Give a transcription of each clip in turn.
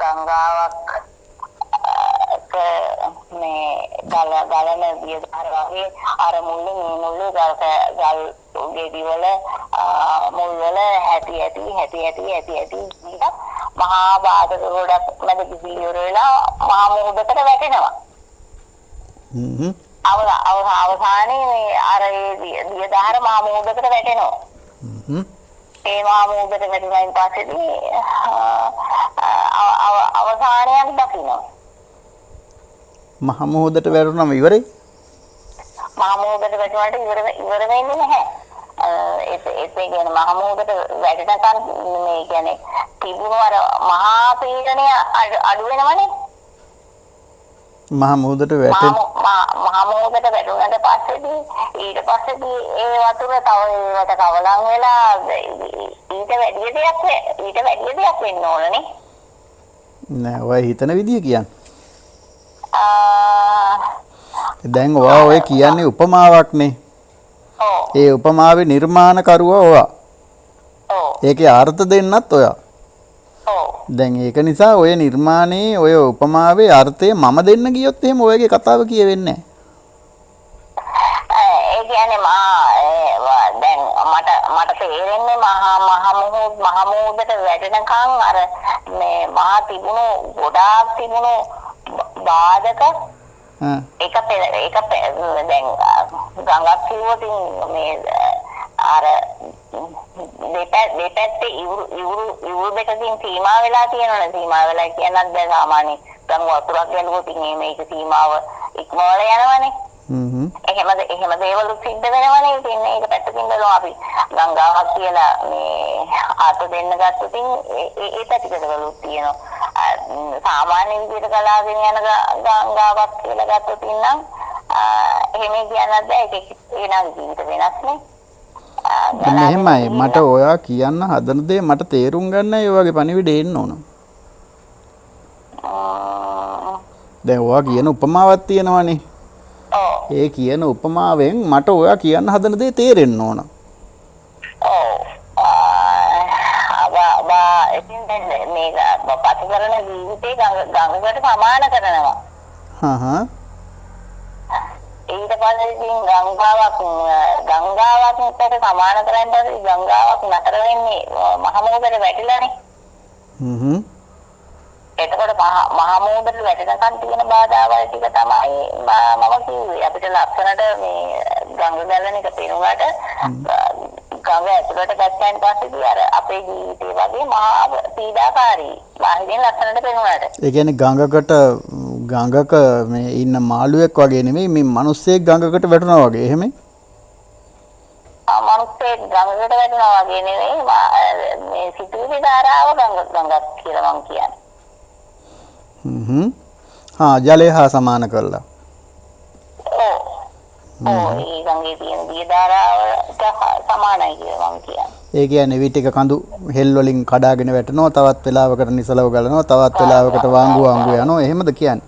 ගංගාවක් මේ ගලන දියදාර වගේ අර මුල්ලේ මේ මුල්ලේ ගල් ගෙඩි වල මුල් වල හැටි මහා බාධක ගොඩක් මැද කිසියර වෙලා මහා මුහුදකට වැටෙනවා. අවසානයේ මේ අර දියදාර මහා මුහුදකට වැටෙනවා. ඒ මහා මුහුදට වැටුණායින් පස්සේදී අවසානයක් දකින්න. මහා මුහුදට වැටුණාම ඉවරයි. මහා මුහුදට වැටුණාට ඉවර වෙන්නේ නැහැ. ඒ කියන්නේ මහා මුහුදට වැටෙනකන් මේ කියන්නේ තිබුණු අර මහා පීඩනය අඩු වෙනවනේ. මහා මුහුදට වැටෙන මහා මුහුදට වැටුණාට පස්සේදී ඊට පස්සේදී ඒ වතුර තව ඒවට කවලම් වෙලා ඊට වැඩි දෙයක් වෙන්න ඕනනේ. නෑ ඔය හිතන විදිය කියන්නේ. දැන් ඔය කියන්නේ උපමාවක්නේ. ඒ උපමාවේ නිර්මාණකරුවා ඔයා. ඒකේ අර්ථ දෙන්නත් ඔයා. දැන් ඒක නිසා ඔය නිර්මාණයේ ඔය උපමාවේ අර්ථය මම දෙන්න ගියොත් එහෙම ඔයගේ කතාව කියවෙන්නේ නැහැ. ඒ කියන්නේ දැන් මට තේරෙන්නේ මහා මුහුදට වැටෙනකන් අර මේ ගොඩාක් තිබුණු බාධක ඒක දැන් ගංගක් කිව්වොත් මේ අර දෙපැත්තේ ඉවුරු දෙකකින් සීමා වෙලා තියෙනවනේ. සීමා වෙලා කියනත් දැන් සාමාන්‍ය ගම් වතුරක් යනකොට මේක සීමාව ඉක්මවල යනවනේ. එහෙම දේවල් සිද්ධ වෙනවනේ. ඉතින් ඒක පැත්තකින් බලමු අපි ගංගාවක් කියලා මේ අත දෙන්න ගත්තොත් ඒ පැතිකඩවලුත් තියෙනවා. සාමාන්‍ය විදිහට ගලාගෙන යන ගංගාවක් කියලා ගත්තොත් නම් එහෙම කියන්නත් බෑ. ඒක වෙනස් ජීවිත වෙනස්නේ. මෙහෙමයි මට ඔයා කියන්න හදන දේ මට තේරුම් ගන්න ඒ වගේ පණිවිඩ එන්න ඕන. දැන් ඔයා කියන උපමාවක් තියෙනවනේ. ඒ කියන උපමාවෙන් මට ඔයා කියන්න හදන දේ තේරෙන්න ඕන. ඉතින් මේක පසුකරන ජීවිතේ ගංගකට සමාන කරනවා. ඊට පස්සේ ඉතින් ගංගාවකට සමාන කරන්නේ ගංගාවක් නතර වෙන්නේ මහා මුහුදට වැටිලානේ. එතකොට මහා මුහුදට වැටෙනකන් තියෙන බාධාවල් ටික තමයි මම කිව්වේ. අපිට ලක්ෂණට මේ ගංගා ගලන එක පේනුවාට ගංගා ඇතුළට ගත්තන් පස්සේදී අර අපේ ජීවිතේ වගේ මහා පීඩාකාරී බාහිරින් ලක්ෂණට පේනුවාට. ඒ කියන්නේ ගංගක මේ ඉන්න මාළුවෙක් වගේ නෙමෙයි මේ මිනිස්සෙක් ගංගකට වැටුණා වගේ එහෙමයි. මිනිස්සෙක් ගංගකට වැටුණා වගේ නෙමෙයි මේ සිතුවිලි ධාරාව ගංගක් කියලා මම කියන්නේ. ජලය හා සමාන කරලා. ඒ ගංගේ තියෙන දිය ධාරාවට සමානයි කියලා මම කියන්නේ. ඒ කියන්නේ විටික කඳු හෙල් වලින් කඩාගෙන වැටෙනවා, තවත් වෙලාවකට නිසලව ගලනවා, තවත් වෙලාවකට වාංගු යනවා. එහෙමද කියන්නේ?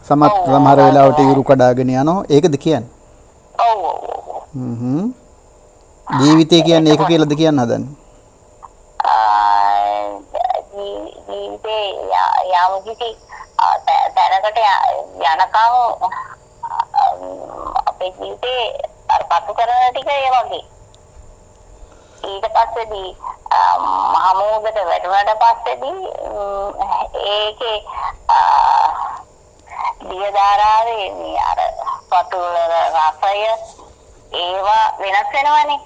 සමහර වෙලාවට ඉරු කඩාගෙන යනවා. ඒකද කියන්නේ? ඔව්. ජීවිතය කියන්නේ ඒක කියලාද කියන්න හදන්නේ? ජීවිතේ යම් කිසි තැනකට යනකම් අපේ ජීවිතේ අර පසු කරන ටික ඒ වගේ. ඊට පස්සේදී මහා මුහුදට වැටුණාට පස්සේදී ඒකේ දිය ධාරාවේ මේ අර පතුල රසය ඒවා වෙනස් වෙනවනේ.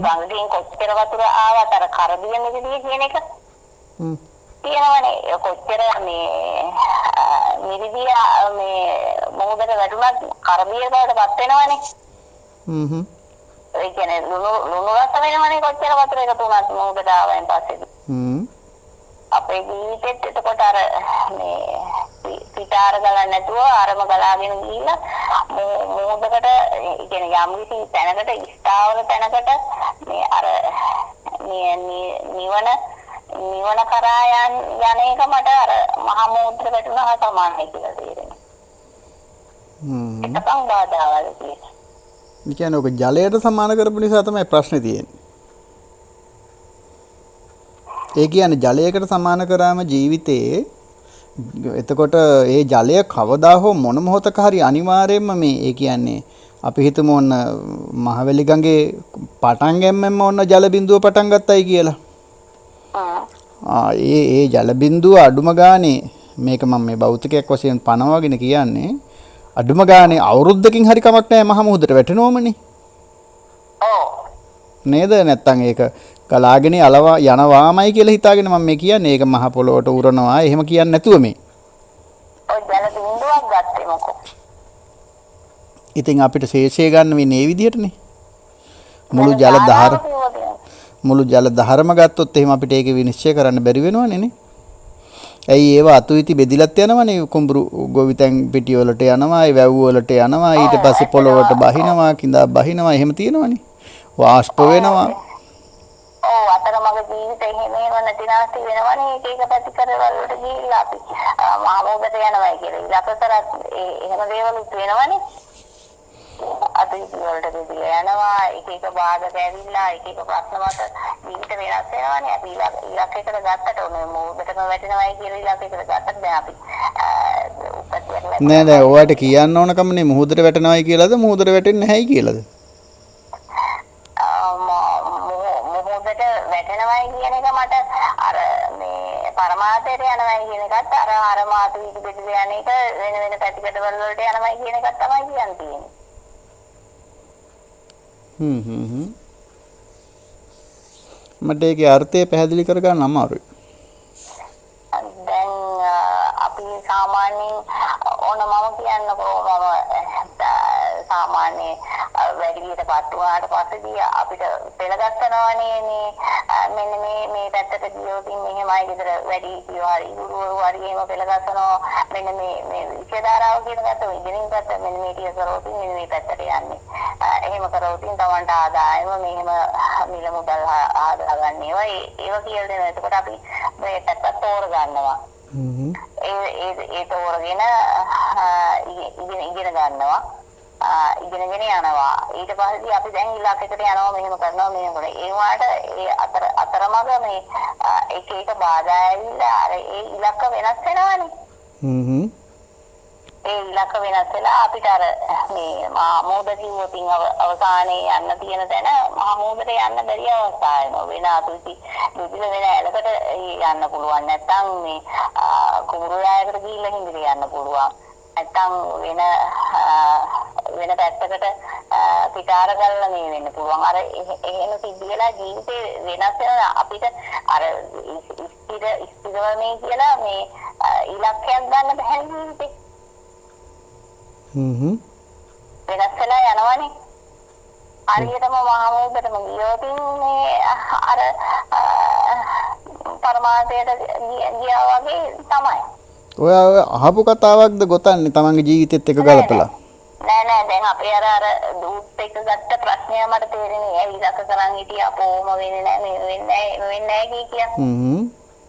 ගංගින් කොච්චර වතුර ආවත් අර කරදිය නිදිය කියන එක තියෙනවනේ. කොච්චර මේ නිදිය මේ මුහුදට වැටුණත් කරදිය බවට පත් වෙනවනේ. ඒ කියන්නේ ලුණු රස වෙනවනේ කොච්චර වතුර එකතු වුණත් මුහුදට ආවයින් පස්සේ. අපේ ජීවිතෙත් එතකොට අර මේ පිටාර ගලන්නේ නැතුව අරම ගලාගෙන ගිහිල්ලා මුහුදකට කියන්නේ යම් කිසි තැනකට ස්ථාවර තැනකට මේ අර නිවන කරා යන එක මට අර මහා මුහුදට වැටුණා සමානයි කියලා තේරෙනවා. ඒකම බාධාවල් තියෙනවා. ඒ කියන්නේ ඔක ජලයට සමාන කරපු නිසා තමයි ප්‍රශ්නේ තියෙන්නේ. ඒ කියන්නේ ජලයකට සමාන කරාම ජීවිතේ එතකොට ඒ ජලය කවදා හෝ මොන මොහොතක හරි අනිවාර්යයෙන්ම මේ ඒ කියන්නේ අපි හිතමු ඔන්න මහවැලි ගඟේ පටන් ගැම්මෙන්ම ඔන්න ජල බිඳුව පටන් ගත්තයි කියලා. ඒ ජල බිඳුව අඩුම ගානේ මේක මම මේ භෞතිකයක් වශයෙන් පනවගෙන කියන්නේ අඩුම ගානේ අවුරුද්දකින් හරි කමක් නැහැ මහ මුහුදට වැටෙනවමනේ. නේද? නැත්තම් ඒක ගලාගෙන යනවාමයි කියලා හිතාගෙන මම මේ කියන්නේ ඒක මහ පොළොවට උරනවා එහෙම කියන්නේ නැතුව මේ. ඔය ජල බිඳුවක් ගත්තේ මොකෝ? ඉතින් අපිට ශේෂය ගන්න වෙන්නේ මේ විදිහටනේ. මුළු ජල දහරම ගත්තොත් එහෙම අපිට ඒක විනිශ්චය කරන්න බැරි වෙනවනේ නේ. ඇයි ඒව අතුයිති බෙදිලත් යනවනේ කුඹුරු ගොවිතැන් පිටි වලට යනවා, ඒ වැව් වලට යනවා, ඊට පස්සේ පොළොවට බහිනවා, කිඳා බහිනවා එහෙම තියෙනවනේ. වාෂ්ප වෙනවා. ඔව් අතරමඟ ජීවිතේ එහෙම නැතිනාස්ති වෙනවනේ එක පැතිකඩවල වලට ගිහිල්ලා අපි මහමෝදට යනවා කියලා. ඉලක්ක කරත් එහෙම දේවලුත් වෙනවනේ. අතුයිති වලට බෙදලා යනවා, එක බාධක ඇවිල්ලා එක ප්‍රශ්න මත ජීවිත වෙනස් වෙනවනේ. අපි ඉලක්කයකට ගත්තට ඕනේ මෝදටම වැටෙනවයි කියලා ඉලක්කයකට ගත්තට දැන් අපි නෑ ඔයාලට කියන්න ඕන කමනේ මුහුදට වැටෙනවයි කියලාද මුහුදට වැටෙන්නේ නැහැයි කියලාද? මුහුදට වැටෙනවයි කියන එක මට අර මේ පරමාර්ථයට යනවයි කියන එකත් අර මාතු විදි බෙදලා යන එක වෙන පැතිකඩ වලට යනවයි කියන එකත් තමයි කියන්නේ. මට ඒකේ අර්ථය පැහැදිලි කරගන්න අමාරුයි. දැන් අපි සාමාන්‍යයෙන් ඕන මම කියන්නකෝ මම සාමාන්‍ය වැඩි විදිහට වුණාට පස්සේදී අපිට පෙළගස්සනවනේ මෙන්න මේ පැත්තට ගියොත් මෙහෙමයි විතර වැඩි කිව්වා ගුරුවරු හරි එහෙම පෙළගස්සනවා මෙන්න මේ විෂධාරාව කියන ගත්ත ඉගෙනින් ගත්ත මෙන්න මේ ටික කරොත් මෙන්න මේ පැත්තට යන්නේ එහෙම කරොත් තමන්ට ආදායම මෙහෙම මිල මුදල් ආදාගන්න ඒවා කියලා දෙනවා. එතකොට අපි මේ පැත්ත තෝරගන්නවා. ඒ තෝරගෙන ඉගෙන ගන්නවා. ඉගෙනගෙන යනවා. ඊට පස්සේ අපි දැන් ඉලක්කයකට යනවා මෙහෙම කරනවා මෙහෙම කරනවා. ඒ වාට ඒ අතරමඟ මේ එක බාධා ඇවිල්ලා අර ඒ ඉලක්ක වෙනස් වෙනවානේ. ඒ ඉලක්ක වෙනස් වෙලා අපිට අර මේ මහමෝද කිව්වොතින් අවසානයේ යන්න තියෙන තැන මහමෝදට යන්න බැරි අවස්ථා එනවා. වෙන අතුයිති දුදිල වෙන ඇලකට යන්න පුළුවන්. නැත්තම් මේ කුඹුරු රායකට ගිහිල්ලා හින්දිට යන්න පුළුවන්. නැත්තම් වෙන පැත්තකට පිටාර ගල්ලා මේ වෙන්න පුළුවන්. අර එහෙම සිද්ධ වෙලා ජීවිතේ වෙනස් වෙන අපිට අර ඉස්තිරව මේ කියලා මේ ඉලක්කයක් ගන්න බැහැ ජීවිතේ. වෙනස් වෙලා යනවනේ. හරියටම මහමෝදටම ගියොත් මේ අර පරමාර්ථයට ගියා වගේ තමයි. ඔය අහපු කතාවක්ද ගොතන්නේ තමන්ගේ ජීවිතෙත් එක ගලපලා? නෑ දැන් අපේ අර දූත් එක ගත්ත ප්‍රශ්නය මට තේරෙන්නේ ඇයි ඉලක්ක කරන් හිටියා කොහොම වෙන්නේ නෑ මේ වෙන්නේ නෑ කිය.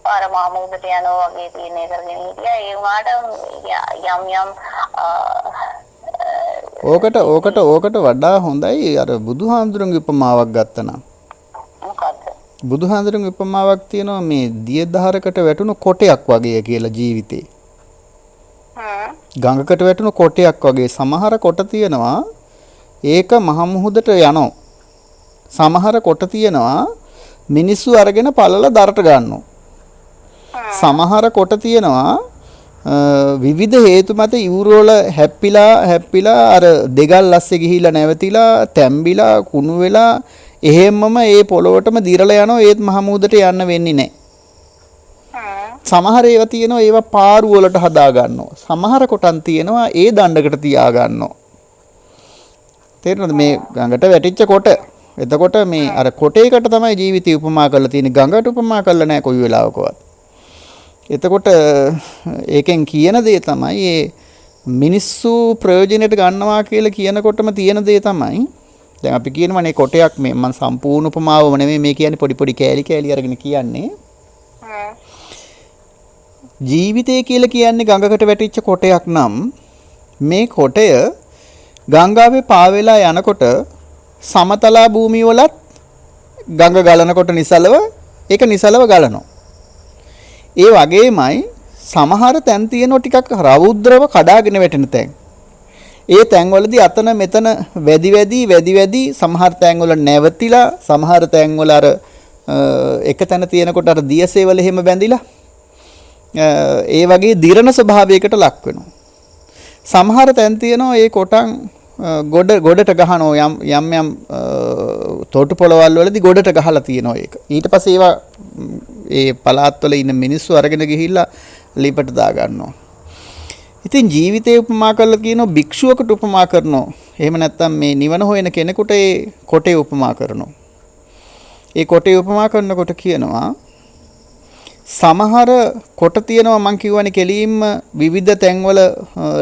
අර මහමෝදට යනවා වගේ තියෙන කරගෙන හිටියා. ඒ වුණාට යම් ඕකට වඩා හොඳයි අර බුදුහාඳුරුන්ගේ උපමාවක් ගත්තා නම්. මොකද්ද? බුදුහාඳුරුන්ගේ උපමාවක් තියෙනවා මේ දියදහරකට වැටුණු කොටයක් වගේ කියලා ජීවිතේ. ගඟකට වැටුණු කොටයක් වගේ සමහර කොට තියෙනවා ඒක මහ මුහුදට යනවා. සමහර කොට තියෙනවා මිනිස්සු අරගෙන පළල දරට ගන්නවා. සමහර කොට තියෙනවා විවිධ හේතු මත ඉවුරවල හැප්පිලා අර දෙගල් ලස්සේ ගිහිලා නැවතිලා තැම්බිලා කුණු වෙලා එහෙම්මම ඒ පොළොවටම දිරලා යනවා. ඒත් මහ මුහුදට යන්න වෙන්නේ නැහැ. සමහර ඒවා තියෙනවා ඒවා පාරු වලට හදා ගන්නවා. සමහර කොටන් තියෙනවා ඒ දණ්ඩකට තියා ගන්නවා. තේරෙනවද මේ ගඟට වැටිච්ච කොට? එතකොට මේ අර කොටේකට තමයි ජීවිතය උපමා කරලා තියෙන්නේ. ගඟට උපමා කරලා නැහැ කොයි වෙලාවකවත්. එතකොට ඒකෙන් කියන දේ තමයි මේ මිනිස්සු ප්‍රයෝජනෙට ගන්නවා කියලා කියනකොටම තියෙන දේ තමයි දැන් අපි කියනවනේ කොටයක් මේ මම සම්පූර්ණ උපමාවම නෙමෙයි මේ කියන්නේ පොඩි කෑලි අරගෙන කියන්නේ. ජීවිතය කියලා කියන්නේ ගඟකට වැටිච්ච කොටයක් නම් මේ කොටය ගංගාවේ පාවෙලා යනකොට සමතලා භූමිය වලත් ගඟ ගලනකොට නිසලව ඒක නිසලව ගලනවා. ඒ වගේමයි සමහර තැන් තියෙනවා ටිකක් රෞද්‍රව කඩාගෙන වැටෙන තැන්. ඒ තැන්වලදී අතන මෙතන වැඩි සමහර තැන්වල නැවතිලා සමහර තැන්වල අර එක තැන තියෙනකොට අර දියසේවල එහෙම බැඳිලා ඒ වගේ දිරණ ස්වභාවයකට ලක් වෙනවා. සමහර තැන් තියෙනවා ඒ කොටන් ගොඩට ගහනවා යම් තෝටු පොළවල් වලදී ගොඩට ගහලා තියෙනවා ඒක. ඊට පස්සේ ඒවා ඒ පළාත්වල ඉන්න මිනිස්සු අරගෙන ගිහිල්ලා ලිපට දා ගන්නවා. ඉතින් ජීවිතේ උපමා කරලා කියනවා භික්ෂුවකට උපමා කරනවා. එහෙම නැත්නම් මේ නිවන හොයන කෙනෙකුට ඒ කොටේ උපමා කරනවා. ඒ කොටේ උපමා කරනකොට කියනවා සමහර කොට තියෙනවා මං කියවනේ කෙලින්ම විවිධ තැන්වල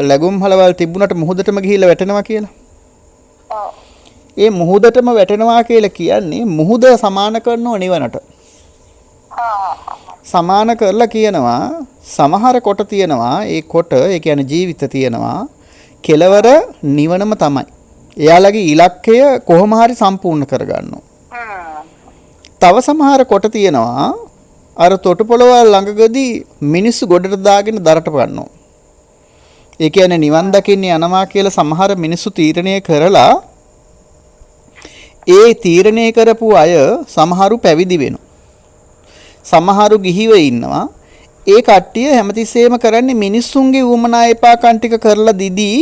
ලැබුම් හලවල් තිබුණට මුහුදටම ගිහිල්ලා වැටෙනවා කියලා. ඒ මුහුදටම වැටෙනවා කියලා කියන්නේ මුහුද සමාන කරනව නිවනට. සමාන කරලා කියනවා සමහර කොට තියෙනවා ඒ කොට ඒ කියන්නේ ජීවිත තියෙනවා කෙලවර නිවනම තමයි. එයාලගේ ඉලක්කය කොහොම හරි සම්පූර්ණ කරගන්නවා. තව සමහර කොට තියෙනවා අර තොටුපොළවල් ළඟකදී මිනිස්සු ගොඩට දාගෙන දරට ගන්නවා. ඒ කියන්නේ නිවන් දකින්න යනවා කියලා සමහර මිනිස්සු තීරණය කරලා ඒ තීරණය කරපු අය සමහරු පැවිදි වෙනවා. සමහරු ගිහිව ඉන්නවා. ඒ කට්ටිය හැමතිස්සෙම කරන්නේ මිනිස්සුන්ගේ උවමනා එපාකම් ටික කරලා දිදී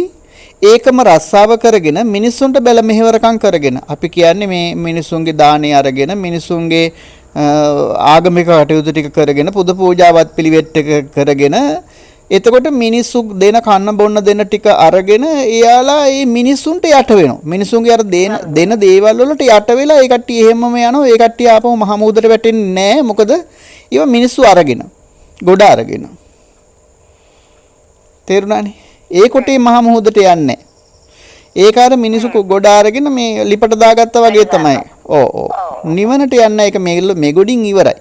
ඒකම රස්සාව කරගෙන මිනිස්සුන්ට බැල මෙහෙවරකම් කරගෙන අපි කියන්නේ මේ මිනිස්සුන්ගේ දානේ අරගෙන මිනිස්සුන්ගේ ආගමික කටයුතු ටික කරගෙන පුද පූජාවත් පිළිවෙත් ටික කරගෙන එතකොට මිනිස්සු දෙන කන්න බොන්න දෙන ටික අරගෙන එයාලා මේ මිනිස්සුන්ට යට වෙනවා. මිනිස්සුන්ගේ අර දෙන දේවල් වලට යට වෙලා ඒ කට්ටිය එහෙමම යනවා. ඒ කට්ටිය ආපහු මහ මුහුදට වැටෙන්නේ නැහැ. මොකද ඒවා මිනිස්සු අරගෙන ගොඩ අරගෙන. තේරුණානේ? ඒ කොටේ මහ මුහුදට යන්නේ. ඒක අර මිනිස්සු ගොඩ අරගෙන මේ ලිපට දාගත්තා වගේ තමයි. ඔව්. නිවනට යන්න එක මෙගොඩින් ඉවරයි.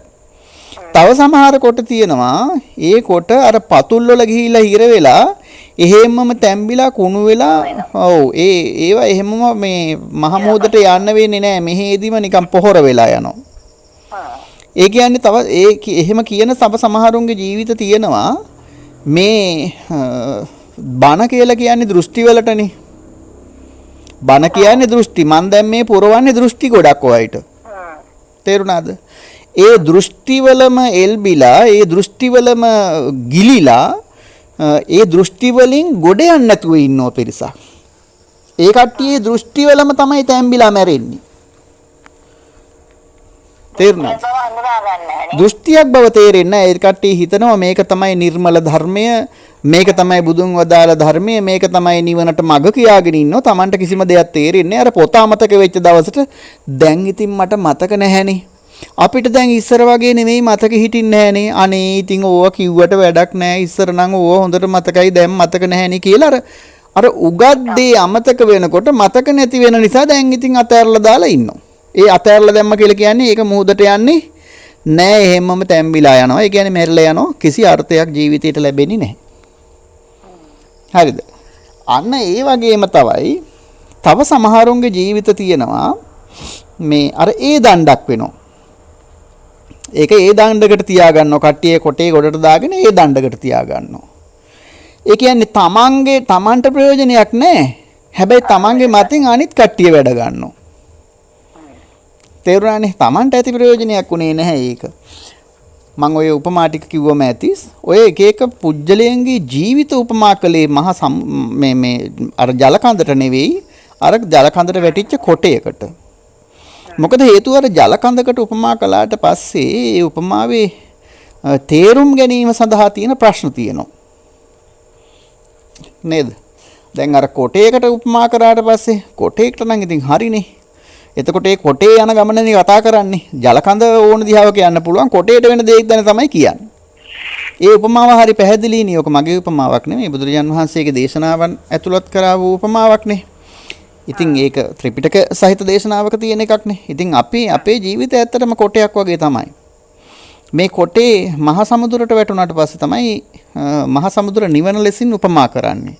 තව සමහර කොට තියෙනවා ඒ කොට අර පතුල් වල ගිහිල්ලා හිර වෙලා එහෙම්මම තැම්බිලා කුණු වෙලා ඔව් ඒවා එහෙමම මේ මහ මුහුදට යන්න වෙන්නේ නැහැ. මෙහෙදිම නිකන් පොහොර වෙලා යනවා. ඒ කියන්නේ තව එහෙම කියන සමහරුන්ගේ ජීවිත තියෙනවා මේ බණ කියලා කියන්නේ දෘෂ්ටි වලටනේ. බණ කියන්නේ දෘෂ්ටි. මන් දැන් මේ පුරවන්නේ දෘෂ්ටි ගොඩක් ඔයයිට. තේරුණාද? ඒ දෘෂ්ටිවලම එල්බිලා ඒ දෘෂ්ටිවලම ගිලිලා ඒ දෘෂ්ටි වලින් ගොඩ යන්න නැතුව ඉන්නෝ පිරිසක්. ඒ කට්ටියේ දෘෂ්ටිවලම තමයි තැම්බිලා මැරෙන්නේ. තේරුණාද? දෘෂ්ටියක් බව තේරෙන්නේ නැහැ. ඒ කට්ටිය හිතනවා මේක තමයි නිර්මල ධර්මය, මේක තමයි බුදුන් වදාළ ධර්මය, මේක තමයි නිවනට මඟ කියාගෙන ඉන්නෝ. Tamanට කිසිම දෙයක් තේරෙන්නේ නැහැ. අර පොත අමතක වෙච්ච දවසට දැන් ඉතින් මට මතක නැහැනේ. අපිට දැන් ඉස්සර වගේ නෙමෙයි මතක හිටින්නේ නැහනේ. අනේ ඉතින් ඕවා කිව්වට වැඩක් නැහැ. ඉස්සර නම් ඕවා හොඳට මතකයි දැන් මතක නැහනේ කියලා අර උගත් දේ අමතක වෙනකොට මතක නැති වෙන නිසා දැන් ඉතින් අතෑරලා දාලා ඉන්නවා. ඒ අතෑරලා දැම්ම කියලා කියන්නේ ඒක මුහුදට යන්නේ නෑ. එහෙමම තැම්බිලා යනවා. ඒ කියන්නේ මැරිලා යනවා. කිසි අර්ථයක් ජීවිතේට ලැබෙන්නේ නැහැ. හරිද? අන්න ඒ වගේම තව සමහරුන්ගේ ජීවිත තියෙනවා මේ අර ඒ දණ්ඩක් වෙනවා. ඒක ඒ දණ්ඩකට තියාගන්නවා. කට්ටිය කොටේ ගොඩට දාගෙන ඒ දණ්ඩකට තියාගන්නවා. ඒ කියන්නේ තමන්ට ප්‍රයෝජනයක් නැහැ. හැබැයි තමන්ගේ මතින් අනිත් කට්ටිය වැඩ ගන්නවා. තේරුණානේ? තමන්ට ඇති ප්‍රයෝජනයක් උනේ නැහැ ඒක. මම ඔය උපමා ටික කිව්වම ඇතිස්. ඔය එක පුජ්‍යලයන්ගේ ජීවිත උපමා කළේ මේ අර ජලකඳට නෙවෙයි අර ජලකඳට වැටිච්ච කොටයකට. මොකද හේතුව අර ජලකඳකට උපමා කළාට පස්සේ ඒ උපමාවේ තේරුම් ගැනීම සඳහා තියෙන ප්‍රශ්න තියෙනවා. නේද? දැන් අර කොටයකට උපමා කරාට පස්සේ කොටයකට නම් ඉතින් හරිනේ. එතකොට ඒ කොටේ යන ගමනනේ කතා කරන්නේ. ජලකඳ ඕන දිහාව කියන්න පුළුවන්. කොටේට වෙන දෙයක් දැන තමයි කියන්නේ. ඒ උපමාව හරි පැහැදිලිනේ. ඔක මගේ උපමාවක් නෙමෙයි. බුදුරජාන් වහන්සේගේ දේශනාවන් ඇතුළත් කරා වූ උපමාවක් නේ. ඉතින් ඒක ත්‍රිපිටක සහිත දේශනාවක තියෙන එකක් නේ. ඉතින් අපේ ජීවිතය ඇත්තටම කොටයක් වගේ තමයි. මේ කොටේ මහ සමුද්‍රයට වැටුණාට පස්සේ තමයි මහ සමුද්‍ර නිවන ලෙසින් උපමා කරන්නේ.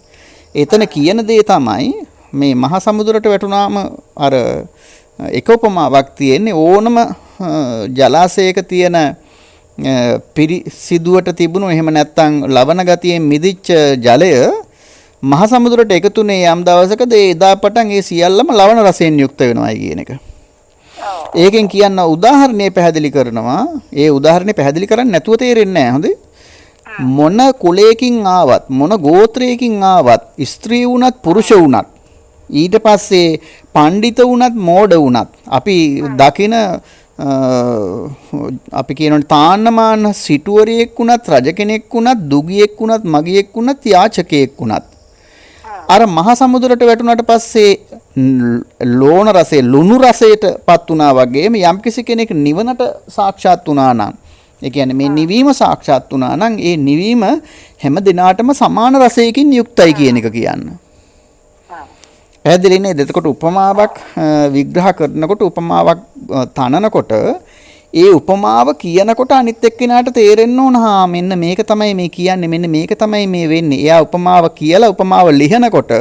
එතන කියන දේ තමයි මේ මහ සමුද්‍රයට වැටුණාම අර එක උපමාවක් තියෙන්නේ ඕනම ජලාශයක තියෙන පිරිසිදුවට තිබුණු එහෙම නැත්නම් ලවණ ගතියෙන් මිදිච්ච ජලය මහ සමුද්‍රයට එකතුනේ යම් දවසකද ඒ එදා පටන් ඒ සියල්ලම ලවණ රසයෙන් යුක්ත වෙනවායි කියන එක. ඒකෙන් කියන්න උදාහරණේ පැහැදිලි කරනවා. ඒ උදාහරණේ පැහැදිලි කරන්නේ නැතුව තේරෙන්නේ නැහැ. හොඳේ. මොන කුලයකින් ආවත් මොන ගෝත්‍රයකින් ආවත් ස්ත්‍රී වුණත් පුරුෂ වුණත් ඊට පස්සේ පඬිත වුණත් මෝඩ වුණත් අපි දකින අපි කියනවානේ තාන්නමාන සිටුවරයෙක් වුණත් රජ කෙනෙක් වුණත් දුගියෙක් වුණත් මගියෙක් වුණත් යාචකයෙක් වුණත් අර මහ සමුද්‍රයට වැටුණාට පස්සේ ලෝණ රසයේ ලුණු රසයටපත් වුණා වගේම යම්කිසි කෙනෙක් නිවනට සාක්ෂාත් වුණා නම් ඒ කියන්නේ මේ නිවීම සාක්ෂාත් වුණා නම් ඒ නිවීම හැම දිනාටම සමාන රසයකින් යුක්තයි කියන එක කියන්න. පැහැදිලි නේද? එතකොට උපමාවක් විග්‍රහ කරනකොට උපමාවක් තනනකොට ඒ උපමාව කියනකොට අනිත් එක්කෙනාට තේරෙන්න ඕන මෙන්න මේක තමයි මේ කියන්නේ මෙන්න මේක තමයි මේ වෙන්නේ. එයා උපමාව කියලා උපමාව ලියනකොට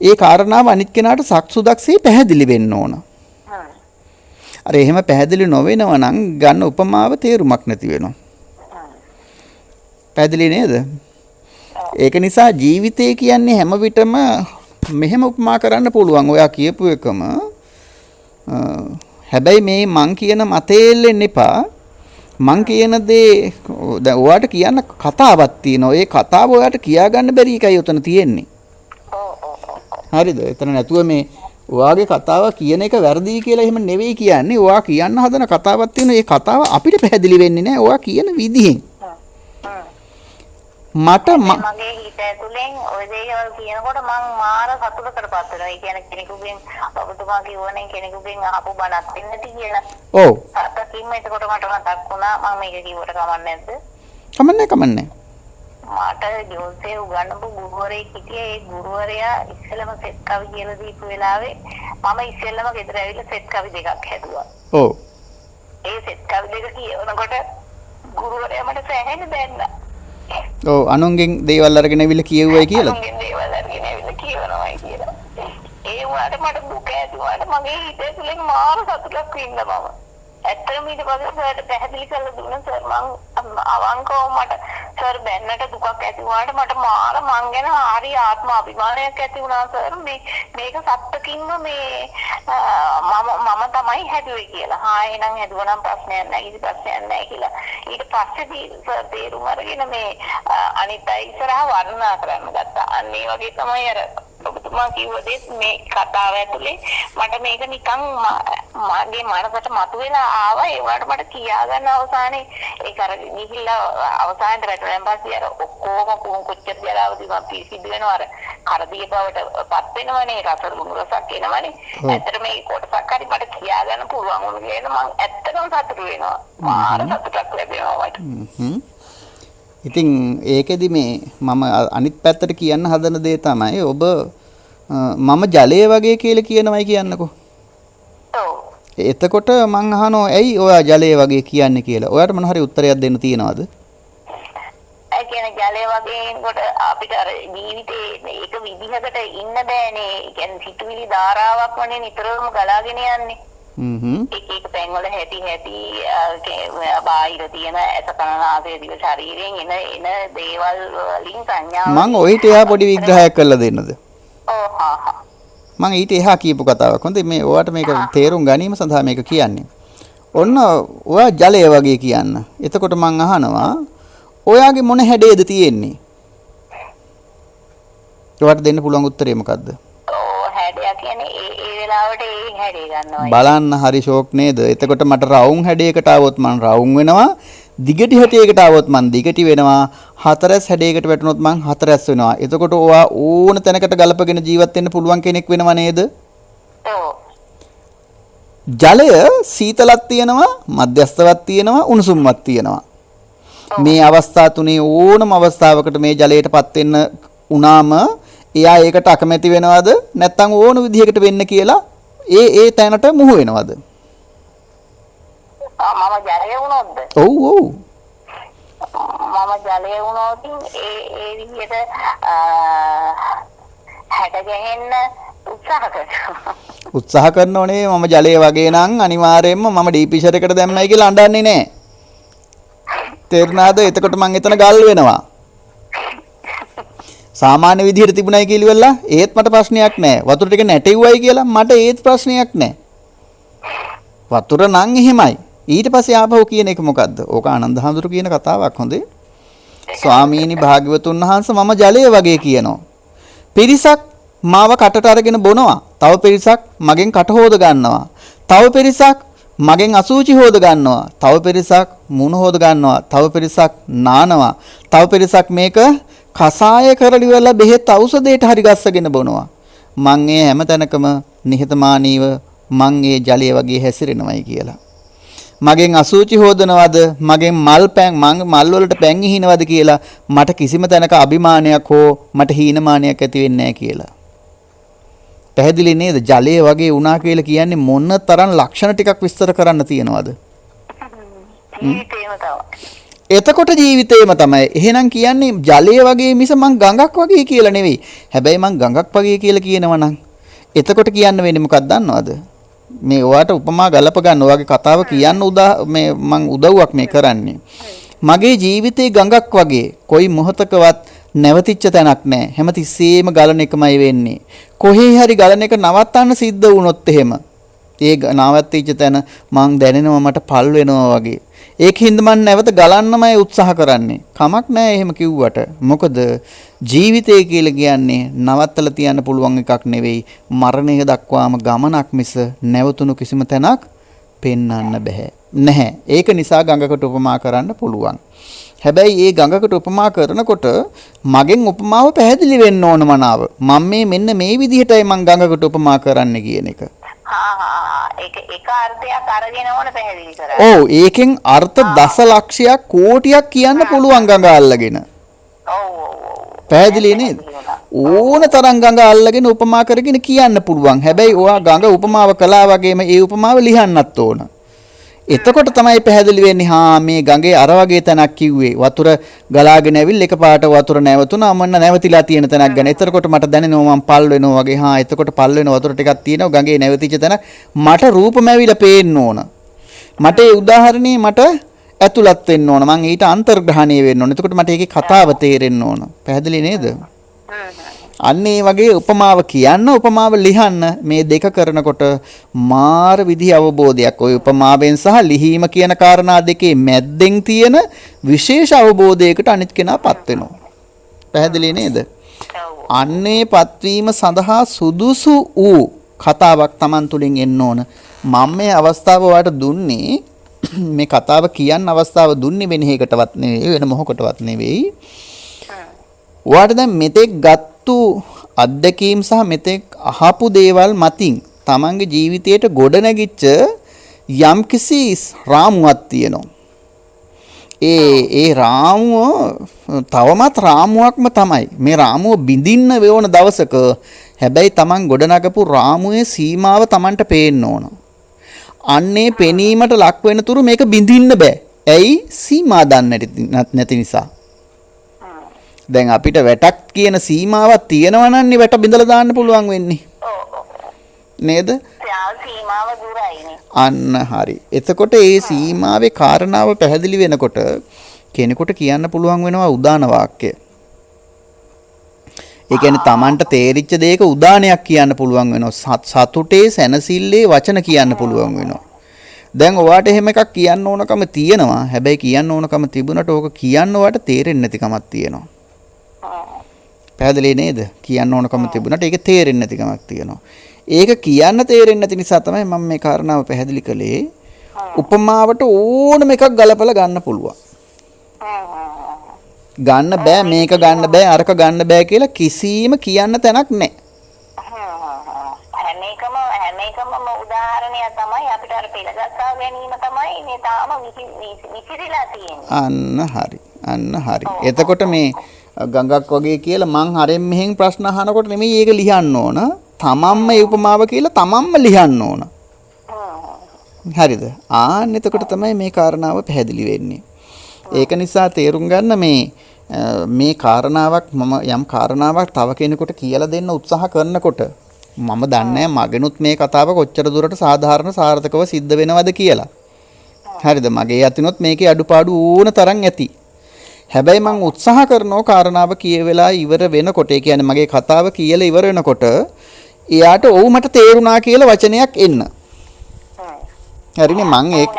ඒ කාරණාව අනිත් කෙනාට සක්සුදක්සේ පැහැදිලි වෙන්න ඕන. අර එහෙම පැහැදිලි නොවෙනව නම් ගන්න උපමාව තේරුමක් නැති වෙනවා. පැහැදිලි නේද? ඒක නිසා ජීවිතය කියන්නේ හැම විටම මෙහෙම උපමා කරන්න පුළුවන්. ඔයා කියපු එකම හැබැයි මේ මං කියන මතේ එල්ලෙන්න එපා. මං කියන දේ දැන් ඔයාට කියන්න කතාවක් තියෙනවා. ඒ කතාව ඔයාට කියාගන්න බැරි එකයි උතන තියෙන්නේ. හරිද? එතන නැතුව මේ ඔයාගේ කතාව කියන එක වැරදි කියලා එහෙම නෙවෙයි කියන්නේ. ඔයා කියන්න හදන කතාවක් තියෙනවා. ඒ කතාව අපිට පැහැදිලි වෙන්නේ නැහැ. ඔයා කියන විදිහෙන්. මට මගේ හිත ඇතුලෙන් ඔය දේවල් කියනකොට මං මාර සතුටකටපත් වෙනවා. ඒ කියන්නේ කෙනෙකුගෙන් ඔබතුමා කියවනේ කෙනෙකුගෙන් අහපු බණක් දෙන්නති කියලා. ඔව්. අතකින්ම එතකොට මට මතක් වුණා මම මේක කිව්වට කමක් නැද්ද? කමන්නේ. මට ජෝසේ උගන්වපු ගුරුවරයෙක් හිටියේ. ඒ ගුරුවරයා ඉස්සෙල්ලම සෙත් කවි කියලා දීපු වෙලාවේ මම ඉස්සෙල්ලම ගෙදර ඇවිල්ලා සෙත් කවි දෙකක් හැදුවා. ඔව්. ඒ සෙත් කවි දෙක කියවනකොට ගුරුවරයා මට සෑහෙන දැන්නා. ඔව් අනුන්ගෙන් දේවල් අරගෙන ඇවිල්ලා කියුවයි කියලා. අනුන්ගෙන් දේවල් අරගෙන ඇවිල්ලා කියවනවායි කියලා. ඒ වුණාට මට දුක ඇති වුණාට මගේ හිතේ තුලින් මාර සතුටක් වින්දා මම. ඇත්තටම ඊට පස්සේ සර්ට පැහැදිලි කරලා දුන්නා සර් මං අවංකව මට සර් බැන්නට දුකක් ඇති වුණාට මට මාර මං ගැන හරි ආත්ම අභිමානයක් ඇති වුණා සර් මේක සත්‍යකින්ම මේ මම තමයි හැදුවේ කියලා. එහෙනම් හැදුවනම් ප්‍රශ්නයක් නැහැ කිසි ප්‍රශ්නයක් නැහැ කියලා. ඊට පස්සේ සර් තේරුම් අරගෙන මේ අනිත් අය ඉස්සරහා වර්ණනා කරන්න ගත්තා. අන්න ඒ වගේ තමයි අර ඔබතුමා කිව්වදේ මේ කතාව ඇතුලේ මට මේක නිකන් මගේ මනසට මතුවෙලා ආවා. ඒ වුණාට මට කියාගන්න අවසානයේ ඒක අර ගිහිල්ලා අවසානයේ රැටෙන් පස්සේ අර ඔක්කොම කොච්චර දරාවදී මම පිසිදු වෙනවා අර කරදිය බවටපත් වෙනවනේ රස ලුණු රසක් එනවනේ. ඇත්තට මේ කොටසක් හරි මට කියාගන්න පුළුවන් වුණ කියන මම ඇත්තටම සතුටු වෙනවා. මාර සතුටක් ලැබෙනවා මට. ඉතින් ඒකෙදි මේ මම අනිත් පැත්තට කියන්න හදන දේ තමයි ඔබ මම ජලය වගේ කියලා කියනවයි කියන්නකෝ. ඔව්. එතකොට මං අහනවා ඇයි ඔයා ජලය වගේ කියන්නේ කියලා. ඔයාට මොන හරි උත්තරයක් දෙන්න තියනවද? ඒ කියන්නේ ජලය වගේ කොට අපිට අර ජීවිතේ එක විදිහකට ඉන්න බෑනේ. ඒ කියන්නේ සිතුවිලි ධාරාවක් වනේ නිතරම ගලාගෙන යන්නේ. එක තැන්වල හැටි බාහිර තියෙන ඇසකනාසය දිව ශරීරයෙන් එන දේවල් වලින් සංඥා මම ඔයිට එහා පොඩි විග්‍රහයක් කරලා දෙන්නද? ඔව් මම ඊට එහා කියපු කතාවක්. හොඳයි මේ ඔයාට මේක තේරුම් ගැනීම සඳහා මේක කියන්නේ. ඔන්න ඔයා ජලය වගේ කියන්න. එතකොට මම අහනවා ඔයාගේ මොන හැඩයේද තියෙන්නේ? ඔයාට දෙන්න පුළුවන් උත්තරේ මොකද්ද? බලන්න හරි ෂෝක් නේද? එතකොට මට රවුම් හැඩයකට આવොත් මම රවුම් වෙනවා. දිගටි හැඩයකට આવොත් මම දිගටි වෙනවා. හතරස් හැඩයකට වැටුනොත් මම හතරස් වෙනවා. එතකොට ඔයා ඕන තැනකට ගලපගෙන ජීවත් වෙන්න පුළුවන් කෙනෙක් වෙනව නේද? ජලය සීතලක් තියෙනවා, මධ්‍යස්ථවත් තියෙනවා, උණුසුම්වත් තියෙනවා. මේ අවස්ථා තුනේ ඕනම අවස්ථාවකට මේ ජලයටපත් වෙන්න උනාම එයා ඒකට අකමැති වෙනවද? නැත්නම් ඕන විදිහකට වෙන්න කියලා ඒ තැනට මුහු වෙනවද? මම ජලය වුණොත්ද? ඔව්. මම ජලය වුණොත් ඒ විදිහට හැඩ ගැහෙන්න උත්සාහ කරනෝනේ. මම ජලය වගේ නම් අනිවාර්යයෙන්ම මම ඩීපිෂර් එකට දැම්මයි කියලා අඬන්නේ නැහැ. තේරුණාද? එතකොට මං එතන ගල් වෙනවා. සාමාන්‍ය විදිහට තිබුණයි කියලා ඒත් මට ප්‍රශ්නයක් නැහැ. වතුර ටික නැටෙව්වයි කියලා මට ඒත් ප්‍රශ්නයක් නැහැ. වතුර නම් එහෙමයි. ඊට පස්සේ ආපහු කියන එක මොකද්ද? ඕක ආනන්ද හඳුරු කියන කතාවක් හොඳේ. ස්වාමීනි භාග්‍යවතුන් වහන්සේ මම ජලය වගේ කියනවා. පිරිසක් මාව කටට අරගෙන බොනවා. තව පිරිසක් මගෙන් කට හොද ගන්නවා. තව පිරිසක් මගෙන් අසූචි හොද ගන්නවා. තව පිරිසක් මුණ හොද ගන්නවා. තව පිරිසක් නානවා. තව පිරිසක් මේක කසාය කරලි වෙලා බෙහෙත් ඖෂධයට හරි ගස්සගෙන බොනවා. මං ඒ හැම තැනකම නිහතමානීව මං ඒ ජලය වගේ හැසිරෙනවයි කියලා. මගෙන් අසූචි හොදනවද මගෙන් මල් වලට පැන් ඉහිනවද කියලා මට කිසිම තැනක අභිමානයක් හෝ මට හීනමානයක් ඇති වෙන්නේ නැහැ කියලා. පැහැදිලි නේද? ජලය වගේ වුණා කියලා කියන්නේ මොන තරම් ලක්ෂණ ටිකක් විස්තර කරන්න තියනවද? එතකොට ජීවිතේම තමයි. එහෙනම් කියන්නේ ජලය වගේ මිස මං ගඟක් වගේ කියලා නෙවෙයි. හැබැයි මං ගඟක් වගේ කියලා කියනවා නම් එතකොට කියන්න වෙන්නේ මොකක්ද දන්නවද? මේ ඔයාට උපමා ගලප ගන්න ඔයාගේ කතාව කියන්න මං උදව්වක් මේ කරන්නේ. මගේ ජීවිතේ ගඟක් වගේ කොයි මොහොතකවත් නැවතිච්ච තැනක් නැහැ. හැමතිස්සෙම ගලන එකමයි වෙන්නේ. කොහේ හරි ගලන එක නවත්තන්න සිද්ධ වුණොත් එහෙම ඒ නවත්තිච්ච තැන මං දැනෙනවා මට පල් වෙනවා වගේ. ඒකින්ද මම නැවත ගලන්නමයි උත්සාහ කරන්නේ. කමක් නැහැ එහෙම කිව්වට. මොකද ජීවිතය කියලා කියන්නේ නවත්තලා තියන්න පුළුවන් එකක් නෙවෙයි. මරණය දක්වාම ගමනක් මිස නැවතුණු කිසිම තැනක් පෙන්වන්න බෑ. නැහැ. ඒක නිසා ගඟකට උපමා කරන්න පුළුවන්. හැබැයි ඒ ගඟකට උපමා කරනකොට මගෙන් උපමාව පැහැදිලි වෙන්න ඕන මනාව. මම මෙන්න මේ විදිහටයි මං ගඟකට උපමා කරන්න කියන එක. ඒක අර්ථයක් අරගෙන ඕන පැහැදිලි කරා. ඔව් ඒකෙන් අර්ථ දසලක්ෂයක් කෝටියක් කියන්න පුළුවන් ගඟ අල්ලගෙන. පැහැදිලි නේද? ඕන තරම් ගඟ අල්ලගෙන උපමා කරගෙන කියන්න පුළුවන්. හැබැයි ඔයා ගඟ උපමාව කළා වගේම ඒ උපමාව ලියන්නත් ඕන. එතකොට තමයි පැහැදිලි වෙන්නේ මේ ගඟේ අර වගේ තැනක් කිව්වේ. වතුර ගලාගෙන ඇවිල් එකපාරට වතුර නැවතුණා මන්න නැවතිලා තියෙන තැනක් ගැන. එතකොට මට දැනෙනවා මම පල් වෙනවා වගේ. එතකොට පල් වෙන වතුර ටිකක් තියෙනවා ගඟේ නැවතිච්ච තැන. මට රූපම ඇවිල්ලා පේන්න ඕන. මට ඒ උදාහරණේ මට ඇතුළත් වෙන්න ඕන. මං ඊට අන්තර්ග්‍රහණය වෙන්න ඕන. එතකොට මට ඒකේ කතාව තේරෙන්න ඕන. පැහැදිලි නේද? අන්න ඒ වගේ උපමාව කියන්න උපමාව ලියන්න මේ දෙක කරනකොට මාර විදි අවබෝධයක්. ওই උපමාවෙන් සහ ලිහිම කියන කාරණා දෙකේ මැද්දෙන් තියෙන විශේෂ අවබෝධයකට අනිත් කෙනාපත් වෙනවා. පැහැදිලි නේද? අන්නේ පත්වීම සඳහා සුදුසු වූ කතාවක් Taman තුලින් එන්න ඕන. මම මේ අවස්ථාව ඔයාලට දුන්නේ මේ කතාව කියන්න අවස්ථාව දුන්නේ වෙන එකකටවත් නෙවෙයි වෙන මොහොකටවත් නෙවෙයි. ඔයාලට දැන් මෙතෙක් ගත්තු අත්දැකීම් සහ මෙතෙක් අහපු දේවල් මතින් තමන්ගේ ජීවිතයට ගොඩනැගිච්ච යම්කිසි රාමුවක් තියෙනවා. ඒ රාමුව තවමත් රාමුවක්ම තමයි. මේ රාමුව බිඳින්න වෙන දවසක හැබැයි තමන් ගොඩනගපු රාමුවේ සීමාව තමන්ට පේන්න ඕන. අන්නේ පෙනීමට ලක් වෙන තුරු මේක බිඳින්න බෑ. ඇයි? සීමා දන්නේ නැති නිසා. දැන් අපිට වැටක් කියන සීමාවක් තියෙනවා නම් වැට බිඳලා දාන්න පුළුවන් වෙන්නේ. නේද? සීමාව දුරයිනේ. අන්න හරි. එතකොට ඒ සීමාවේ කාරණාව පැහැදිලි වෙනකොට කෙනෙකුට කියන්න පුළුවන් වෙනවා උදාන වාක්‍ය. ඒ කියන්නේ Tamanට තේරිච්ච දෙයක උදානයක් කියන්න පුළුවන් වෙනවා. සතුටේ සැනසille වචන කියන්න පුළුවන් වෙනවා. දැන් ඔයාට එහෙම එකක් කියන්න ඕනකම තියෙනවා. හැබැයි කියන්න ඕනකම තිබුණට ඕක කියන්න ඔයාට තේරෙන්නේ නැතිකමක් තියෙනවා. පැහැදිලි නේද? කියන්න ඕනකම තිබුණාට ඒක තේරෙන්නේ නැතිකමක් තියෙනවා. ඒක කියන්න තේරෙන්නේ නැති නිසා තමයි මම මේ කාරණාව පැහැදිලි කළේ. උපමාවට ඕනම එකක් ගලපලා ගන්න පුළුවන්. ගන්න බෑ මේක ගන්න බෑ අරක ගන්න බෑ කියලා කිසිම කියන්න තැනක් නැහැ. හැම එකම උදාහරණයක් තමයි අපිට අර පිළගස්සා ගැනීම තමයි මේ තාම විසිරිලා තියෙන්නේ. අන්න හරි. එතකොට මේ ගඟක් වගේ කියලා මං හරෙන් මෙහෙන් ප්‍රශ්න අහනකොට නෙමෙයි ඒක ලියන්න ඕන. තමන්ම ඒ උපමාව කියලා තමන්ම ලියන්න ඕන. හරිද? එතකොට තමයි මේ කාරණාව පැහැදිලි වෙන්නේ. ඒක නිසා තේරුම් ගන්න මේ කාරණාවක් මම යම් කාරණාවක් තව කෙනෙකුට කියලා දෙන්න උත්සාහ කරනකොට මම දන්නේ මගෙනුත් මේ කතාව කොච්චර දුරට සාධාරණ සාර්ථකව සිද්ධ වෙනවද කියලා. හරිද? මගේ අතිනොත් මේකේ අඩුපාඩු ඕන තරම් ඇති. හැබැයි මම උත්සාහ කරනවා කාරණාව කියවෙලා ඉවර වෙනකොට, ඒ කියන්නේ මගේ කතාව කියලා ඉවර වෙනකොට එයාට ඔව් මට තේරුණා කියලා වචනයක් එන්න. හරිනේ මම ඒක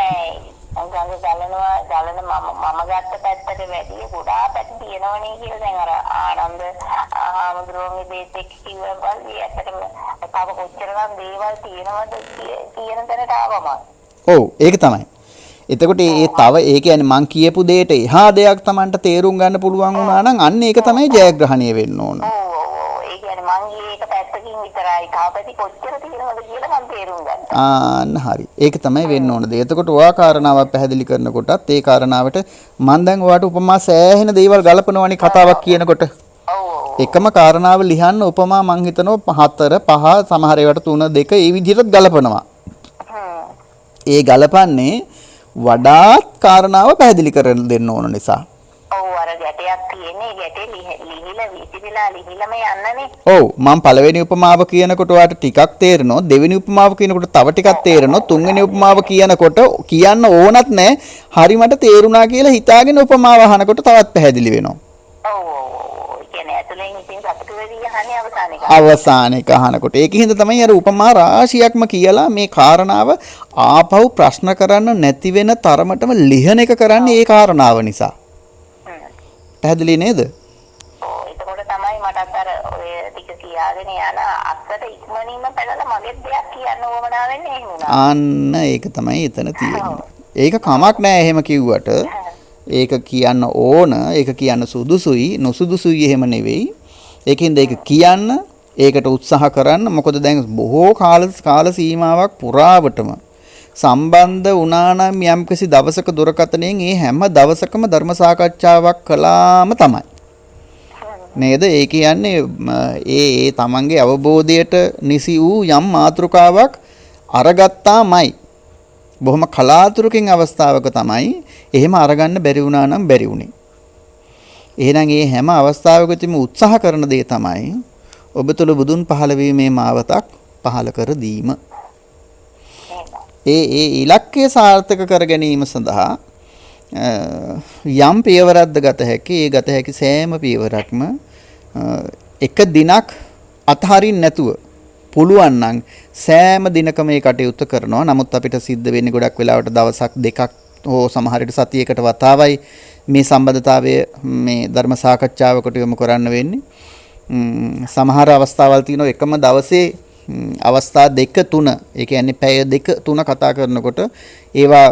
මම ගත්ත පැත්තට වැඩිය ගොඩාක් පැති තියෙනවනේ කියලා දැන් අර ආනන්ද ආමඳුරෝගේ බේස් එක කිව්වන් පස්සේ ඇත්තටම තව කොච්චරනම් දේවල් තියෙනවද කියන තැනට ආවම. ඔව් ඒක තමයි. එතකොට ඒ තව ඒ කියන්නේ මං කියපු දෙයට එහා දෙයක් Tamanට තේරුම් ගන්න පුළුවන් වුණා නම් අන්න ඒක තමයි ජයග්‍රහණය වෙන්න ඕන. ඒ කියන්නේ මං ඒක පැත්තකින් විතරයි තාපටි කොච්චර තියෙනවද කියලා මං තේරුම් ගන්නවා. ආන්න හරි. ඒක තමයි වෙන්න ඕනද. එතකොට ඔයා කාරණාවක් පැහැදිලි කරනකොටත් ඒ කාරණාවට මං දැන් ඔයාට උපමා සෑහෙන දේවල් ගලපනවනේ කතාවක් කියනකොට. එකම කාරණාව ලියන්න උපමා මං හිතනවා 4 5 සමහර ඒවාට 3 2 ඒ විදිහට ගලපනවා. ඒ ගලපන්නේ වඩාත් කාරණාව පැහැදිලි කරලා දෙන්න ඕන නිසා. ඔව් අර ගැටයක් තියෙන්නේ ගැටේ ලිහිලා විසිරලා ලිහිලාම යන්නනේ. ඔව් මම පළවෙනි උපමාව කියනකොට ඔයාලට ටිකක් තේරෙනවා, දෙවෙනි උපමාව කියනකොට තව ටිකක් තේරෙනවා, තුන්වෙනි උපමාව කියනකොට කියන්න ඕනත් නැහැ. හරි මට තේරුණා කියලා හිතාගෙන උපමාව අහනකොට තවත් පැහැදිලි වෙනවා. ඔව් ඒ කියන්නේ ඇතුලෙන් ඉතින් සතුටු වෙවි යහනේ අවසානයේ. අවසානයේ අහනකොට ඒකින්ද තමයි අර උපමා රාශියක්ම කියලා මේ කාරණාව ආපහු ප්‍රශ්න කරන්න නැති වෙන තරමටම ලිහන එක කරන්නේ ඒ කාරණාව නිසා. පැහැදිලි නේද? ඔව් එතකොට තමයි මටත් අර ඔය ටික කියාගෙන යන අස්සට ඉක්මනින්ම පැනලා මගෙත් දෙයක් කියන්න ඕමනා වෙන්නේ එහෙම වුණා. අන්න ඒක තමයි එතන තියෙන්නේ. ඒක කමක් නෑ එහෙම කිව්වට. ඒක කියන්න ඕන, ඒක කියන්න සුදුසුයි, නොසුදුසුයි එහෙම නෙවෙයි. ඒකින්ද ඒක කියන්න, ඒකට උත්සාහ කරන්න. මොකද දැන් බොහෝ කාල සීමාවක් පුරාවටම සම්බන්ධ වුණා නම් යම්කිසි දවසක දුරකථනයෙන් ඒ හැම දවසකම ධර්ම සාකච්ඡාවක් කළාම තමයි. නේද? ඒ කියන්නේ ඒ තමන්ගේ අවබෝධයට නිසි වූ යම් මාතෘකාවක් අරගත්තාමයි. බොහොම කලාතුරකින් අවස්ථාවක තමයි එහෙම අරගන්න බැරි වුණා නම් බැරි වුණේ. එහෙනම් මේ හැම අවස්ථාවකදීම උත්සාහ කරන දේ තමයි ඔබ තුළ බුදුන් පහළ වීමේ මාවතක් පහළ කර දීම. ඒ ඉලක්කය සාර්ථක කර ගැනීම සඳහා යම් පියවරක්ද ගත හැකි. ඒ ගත හැකි සෑම පියවරක්ම එක දිනක් අතහරින්න නැතුව පුළුවන් නම් සෑම දිනකම මේ කටයුත්ත කරනවා. නමුත් අපිට සිද්ධ වෙන්නේ ගොඩක් වෙලාවට දවසක් දෙකක් හෝ සමහර විට සතියකට වතාවයි මේ සම්බන්ධතාවය මේ ධර්ම සාකච්ඡාවකට යොමු කරන්න වෙන්නේ. සමහර අවස්ථාවල් තියෙනවා එකම දවසේ අවස්ථා 2 3 ඒ කියන්නේ පැය 2 3 කතා කරනකොට ඒවා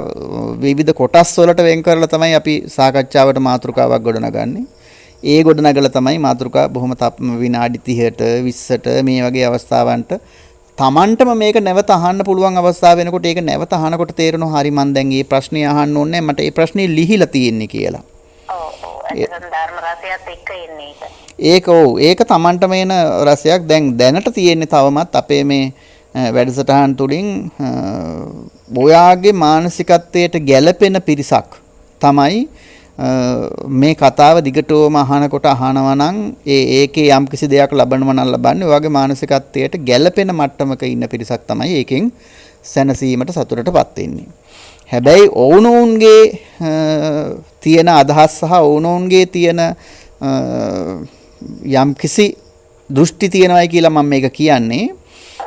විවිධ කොටස් වලට වෙන් කරලා තමයි අපි සාකච්ඡාවට මාතෘකාවක් ගොඩනගන්නේ. ඒ ගොඩනගලා තමයි මාතෘකා බොහොම විනාඩි 30ට 20ට මේ වගේ අවස්ථාවන්ට Tamanටම මේක නැවත අහන්න පුළුවන් අවස්ථාව වෙනකොට ඒක නැවත අහනකොට තේරෙනවා හරි මම දැන් මේ ප්‍රශ්නේ අහන්න ඕනේ මට මේ ප්‍රශ්නේ ලිහිලා තියෙන්නේ කියලා. ධර්ම රසයත් එක්ක එන්නේ ඒක. ඒක Tamanටම එන රසයක්. දැන් දැනට තියෙන්නේ තවමත් අපේ මේ වැඩසටහන් තුලින් ඔයාගේ මානසිකත්වයට ගැළපෙන පිරිසක් තමයි මේ කතාව දිගටම අහනකොට අහනවා නම් ඒකේ යම් කිසි දෙයක් ලබනවා නම් ලබන්නේ ඔයාගේ මානසිකත්වයට ගැළපෙන මට්ටමක ඉන්න පිරිසක් තමයි ඒකෙන් සැනසීමට සතුටටපත් වෙන්නේ. හැබැයි ඔවුනෝන්ගේ තියෙන අදහස් සහ ඔවුනෝන්ගේ තියෙන යම් කිසි දෘෂ්ටි තියෙනවායි කියලා මම මේක කියන්නේ.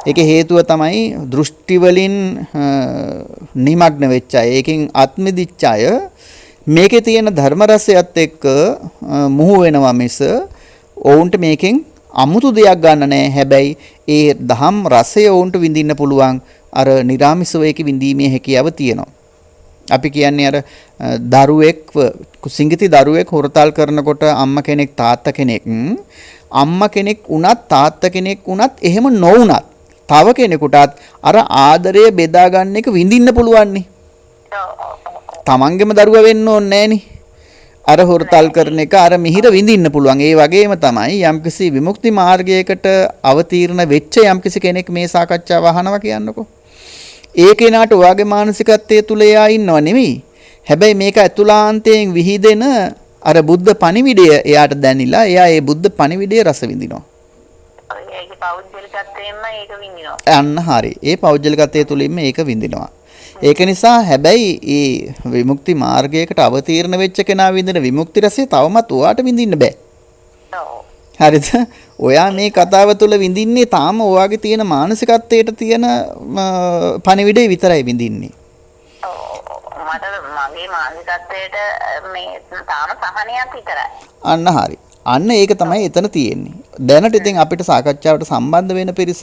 ඒකේ හේතුව තමයි දෘෂ්ටි වලින් නිමග්න වෙච්ච අය, ඒකෙන් අත්මිදිච්ච අය මේකේ තියෙන ධර්ම රසයත් එක්ක මුහු වෙනවා මිස ඔවුන්ට මේකෙන් අමුතු දෙයක් ගන්න නැහැ. හැබැයි ඒ දහම් රසය ඔවුන්ට විඳින්න පුළුවන් අර නිරාමිසව ඒක විඳීමේ හැකියාව තියෙනවා. අපි කියන්නේ අර දරුවෙක් සිංගිති දරුවෙක් හොරතල් කරනකොට අම්මා කෙනෙක් තාත්තා කෙනෙක් අම්මා කෙනෙක් උනත් තාත්තා කෙනෙක් උනත් එහෙම නොඋනත් තව කෙනෙකුටත් අර ආදරය බෙදා ගන්න එක විඳින්න පුළුවන් නේ. තමන්ගේම දරුවා වෙන්න ඕනේ නෑනේ. අර හොරතල් කරන එක අර මිහිර විඳින්න පුළුවන්. ඒ වගේම තමයි යම්කිසි විමුක්ති මාර්ගයකට අවතීර්ණ වෙච්ච යම්කිසි කෙනෙක් මේ සාකච්ඡාව අහනවා කියන්නකෝ. ඒ කෙනාට ඔයාගේ මානසිකත්වයේ තුල එයා ඉන්නව නෙමෙයි. හැබැයි මේක ඇතුළාන්තයෙන් විහිදෙන අර බුද්ධ පණිවිඩය එයාට දැනිලා එයා ඒ බුද්ධ පණිවිඩය රස විඳිනවා. ඒකේ පෞද්ගලිකත්වයෙන්ම ඒක විඳිනවා. අන්න හරි. ඒ පෞද්ගලිකත්වයේ තුලින්ම ඒක විඳිනවා. ඒක නිසා හැබැයි ඒ විමුක්ති මාර්ගයකට අවතීර්ණ වෙච්ච කෙනා විඳින විමුක්ති රසය තවමත් ඔයාට විඳින්න බෑ. ඔව්. හරිද? ඔයා මේ කතාව තුළ විඳින්නේ තාම ඔයාගේ තියෙන මානසිකත්වයට තියෙන පණිවිඩය විතරයි විඳින්නේ. මට මගේ මානසිකත්වයට මේ තාම සහනයක් විතරයි. අන්න හරි. අන්න ඒක තමයි එතන තියෙන්නේ. දැනට ඉතින් අපිට සාකච්ඡාවට සම්බන්ධ වෙන පිරිස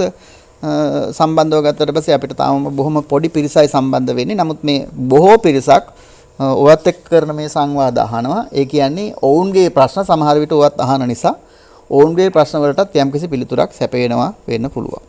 සම්බන්ධව ගත්තට පස්සේ අපිට තාම බොහොම පොඩි පිරිසයි සම්බන්ධ වෙන්නේ. නමුත් මේ බොහෝ පිරිසක් ඔවත් එක්ක කරන මේ සංවාද අහනවා. ඒ කියන්නේ ඔවුන්ගේ ප්‍රශ්න සමහර විට ඔවත් අහන නිසා ඔවුන්ගේ ප්‍රශ්න වලටත් යම්කිසි පිළිතුරක් සැපේනවා වෙන්න පුළුවන්.